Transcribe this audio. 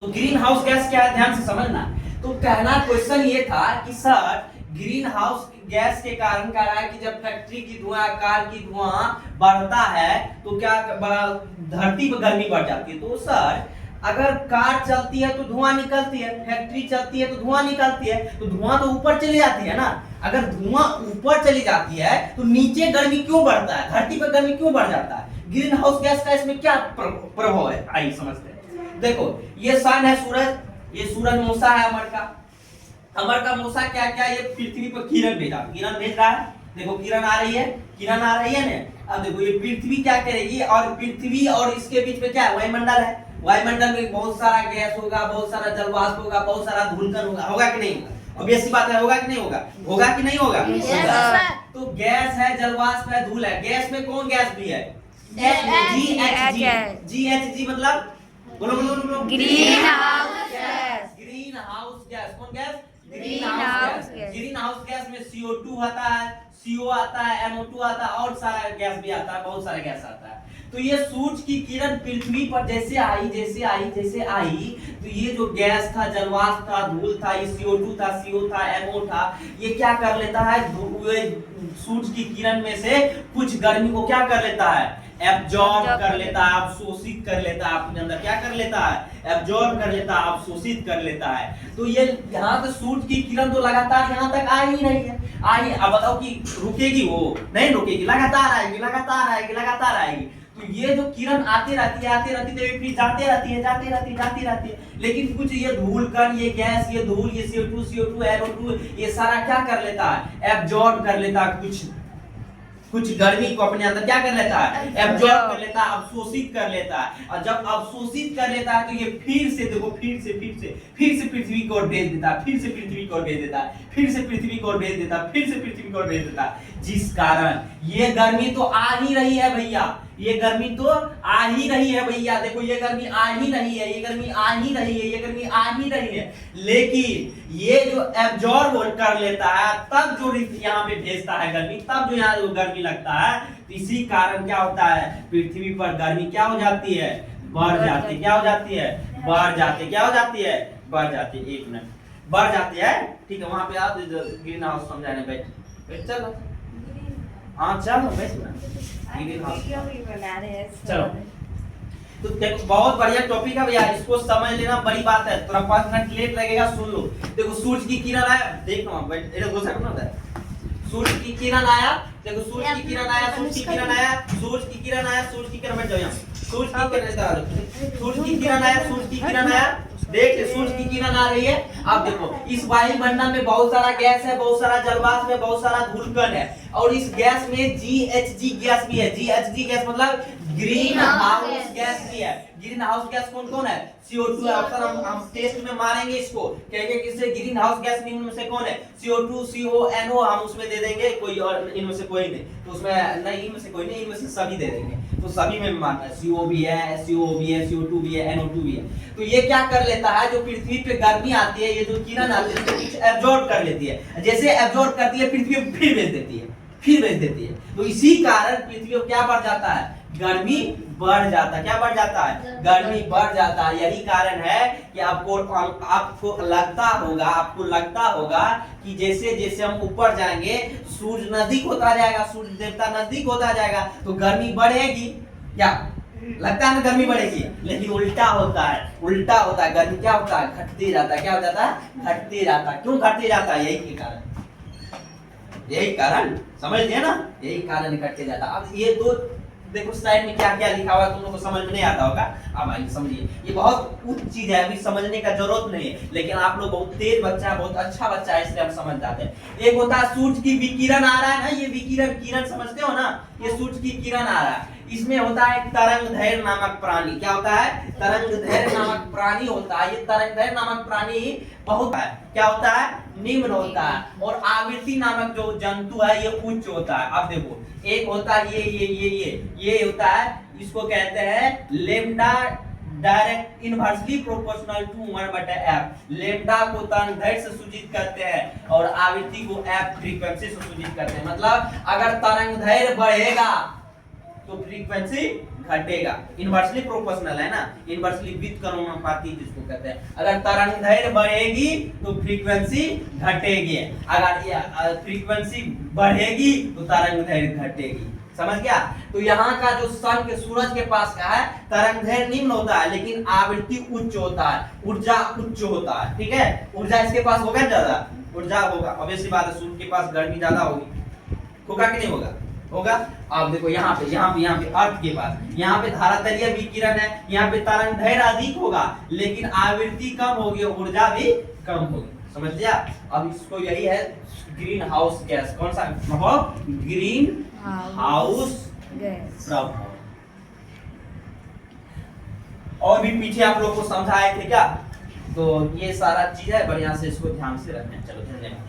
तो green house gas क्या है, ध्यान से समझना। तो कहना क्वेश्चन ये था कि सर ग्रीन हाउस गैस के कारण कह रहा है कि जब फैक्ट्री की धुआं, कार की धुआं बढ़ता है तो क्या धरती पर गर्मी बढ़ जाती है। तो सर अगर कार चलती है तो धुआं निकलती है, फैक्ट्री चलती है तो धुआं निकलती है, तो धुआं तो ऊपर चली जाती है ना। अगर धुआं ऊपर चली जाती है तो नीचे गर्मी क्यों बढ़ता है, धरती पर गर्मी क्यों बढ़ जाता है। ग्रीन हाउस गैस का इसमें क्या प्रभाव है, आइए समझते हैं। देखो ये सन है, सूरज, ये सूरजमूसा है अमर का। अमर का मूसा क्या क्या ये पृथ्वी पर किरण भेज रहा है। देखो किरण आ रही है, किरण आ रही है ना। अब देखो ये पृथ्वी क्या करेगी, और पृथ्वी और इसके बीच में क्या है, वायुमंडल है। वायुमंडल में बहुत सारा गैस होगा, बहुत सारा जलवाष्प होगा, बहुत सारा धूलकण होगा, होगा कि नहीं होगा। अब ऐसी बात है, होगा कि नहीं होगा, होगा कि नहीं होगा। तो गैस है, जलवाष्प है, धूल है। गैस में कौन गैस भी है, GHG मतलब बोलो बोलो बोलो, greenhouse gas. Greenhouse gas, कौन gas, greenhouse gas. Greenhouse gas में CO2 आता है, CO आता है, NO2 आता है, और सारा गैस भी आता है, बहुत सारा गैस आता है। तो ये सूरज की किरण पृथ्वी पर जैसे आई, तो ये जो गैस था, जलवाष्प था, धूल था, ये CO2 था, CO था, NO था, ये क्या कर लेता है, सूरज की किरण में से कुछ गर्मी को क्या कर लेता है, एब्जॉर्ब कर लेता है, अवशोषित कर लेता है, अपने अंदर क्या कर लेता है, एब्जॉर्ब कर लेता है, अवशोषित कर लेता है। तो ये यहाँ से सूरज की किरण तो लगातार यहाँ तक आ ही रही है, अब बताओ कि रुकेगी, वो नहीं रुकेगी, लगातार आएगी, लगातार आएगी, लगातार आएगी। तो ये जो किरण आती रहती है, तो ये फिर जाती रहती है। लेकिन कुछ ये धूल कण, ये गैस, ये धूल, ये CO2, NO2, ये सारा क्या कर लेता है, एब्जॉर्ब कर लेता है, कुछ गर्मी को अपने अंदर क्या कर लेता है, एब्जॉर्ब कर लेता है, अवशोषित कर लेता है। और जब अवशोषित कर लेता है तो ये फिर से देखो, फिर से पृथ्वी की ओर भेज देता है, फिर से पृथ्वी की ओर भेज देता है, फिर से पृथ्वी की ओर भेज देता है, फिर से पृथ्वी की ओर भेज देता है। जिस कारण ये गर्मी तो आ ही रही है भैया, ये गर्मी तो आ ही रही है भैया। देखो ये गर्मी आ ही रही है, ये गर्मी आ ही रही है, ये गर्मी आ ही रही है। लेकिन ये जो एब्जॉर्ब कर लेता है, तब जो यहाँ पे भेजता है गर्मी, तब जो यहाँ गर्मी लगता है, तो इसी कारण क्या होता है, पृथ्वी पर गर्मी क्या हो जाती है, बढ़ जाती है। क्या हो जाती है, बढ़ जाती है। क्या हो जाती है, बढ़ जाती है। एक मिनट, बढ़ जाती है। ठीक है, वहां पे आप ग्रीन हाउस समझाने बैठ चलो, हाँ चलो बैठ ना, ग्रीन हाउस चलो। तो देखो बहुत बढ़िया टॉपिक है भैया, इसको समझ लेना बड़ी बात है। थोड़ा 5 मिनट लेट लगेगा, सुन लो। देखो सूरज की किरण आया, देखो बैठ, इधर घुसा करना होता है। सूरज की किरण आया, देखो सूरज की किरण आया, सूरज की किरण आया, सूरज की किरण आया, सूरज की किरण, बैठ जाओ यहाँ। सूरज की किरण, सूरज की किरण आया, सूरज की किरण आया, देखिए सूरज की किरण आ रही है। अब देखो इस वायुमंडल में बहुत सारा गैस है, बहुत सारा जलवाष्प है, बहुत सारा धूलकण है, और इस गैस में GHG गैस भी है। GHG गैस मतलब ग्रीन हाउस गैस भी है। ग्रीन हाउस गैस कौन कौन है, CO2 है। ऑप्शन हम टेस्ट में मारेंगे इसको, कहेंगे किससे, ग्रीन हाउस गैस निम्न में से कौन है, CO2, CO, NO, हम उसमें दे देंगे कोई, और इनमें से कोई नहीं, तो उसमें नहीं, इनमें से कोई नहीं, इनमें से सभी दे देंगे। तो सभी में मानना है, CO भी है, CO भी है, CO2 भी है, NO2 भी है। तो ये क्या कर लेता है, जो पृथ्वी पे गर्मी आती है, ये जो किरण आती है, कुछ एब्जॉर्ब कर लेती है। जैसे एब्जॉर्ब करती है, पृथ्वी फिर भेज देती है, तो इसी कारण पृथ्वी पर क्या बढ़ जाता है, गर्मी बढ़ जाता है। क्या बढ़ जाता है, गर्मी बढ़ जाता है। यही कारण है कि आपको लगता होगा कि जैसे जैसे हम ऊपर जाएंगे, सूरज नजदीक होता जाएगा, सूरज देवता नजदीक होता जाएगा, तो गर्मी बढ़ेगी। क्या लगता है ना, गर्मी बढ़ेगी, लेकिन उल्टा होता है। गर्मी क्या होता है, घटते जाता है। क्या हो जाता है, घटते जाता है। क्यों घटते जाता है, यही कारण समझ लिया ना, यही कारण घटते जाता। अब ये दो देखो स्लाइड में क्या क्या लिखा हुआ है, तुम लोग को समझ में नहीं आता होगा। अब आइए समझिए, ये बहुत उच्च चीज है, अभी समझने का जरूरत नहीं है, लेकिन आप लोग बहुत तेज बच्चा है, बहुत अच्छा बच्चा है, इसलिए हम समझ जाते हैं। एक होता है सूरज की विकिरण आ रहा है ना, ये विकिरण, किरण समझते हो ना, ये सूरज की किरण आ रहा है। इसमें होता है तरंगदैर्घ्य नामक प्राणी। क्या होता है, तरंगदैर्घ्य नामक प्राणी होता है। ये तरंगदैर्घ्य नामक प्राणी बहुत है, क्या होता है, निम्न होता है, और आवृत्ति नामक जो जंतु है ये उच्च होता है। अब देखो एक होता है ये होता है, इसको कहते हैं lambda, direct inversely proportional to 1/f। Lambda को तरंगदैर्घ्य से सूचित करते हैं, और आवृत्ति को f फ्रीक्वेंसी से सूचित करते हैं। मतलब अगर तरंगदैर्घ्य बढ़ेगा तो फ्रीक्वेंसी घटेगा। इनवर्सली प्रोपोर्शनल है ना, इनवर्सली विथ समानुपाती जिसको कहते हैं। अगर तरंगदैर्घ्य बढ़ेगी तो फ्रीक्वेंसी घटेगी, अगर ये फ्रीक्वेंसी बढ़ेगी तो तरंगदैर्घ्य घटेगी। समझ गया? तो यहाँ का जो सन के सूरज के पास का है, तरंगदैर्घ्य निम्न होता है लेकिन आवृत्ति उच्च होता है, ऊर्जा उच्च होता है। ठीक है, ऊर्जा इसके पास होगा ज्यादा, ऊर्जा होगा, ऑब्वियसली बात है, सूर्य के पास गर्मी ज्यादा होगा कि नहीं होगा? होगा। अब देखो यहाँ पे अर्थ के पास, यहाँ पे धारातलीय विकिरण है, यहाँ पे तरंगदैर्घ्य अधिक होगा लेकिन आवृत्ति कम होगी, ऊर्जा भी कम होगी। समझ लिया? अब इसको यही है ग्रीन हाउस गैस। कौन सा प्रभाव? ग्रीन हाउस गैस प्रभाव। और भी पीछे आप लोग को समझाए थे क्या? तो ये सारा चीज है, बढ़िया से इसको ध्यान से रखना। चलो धन्यवाद।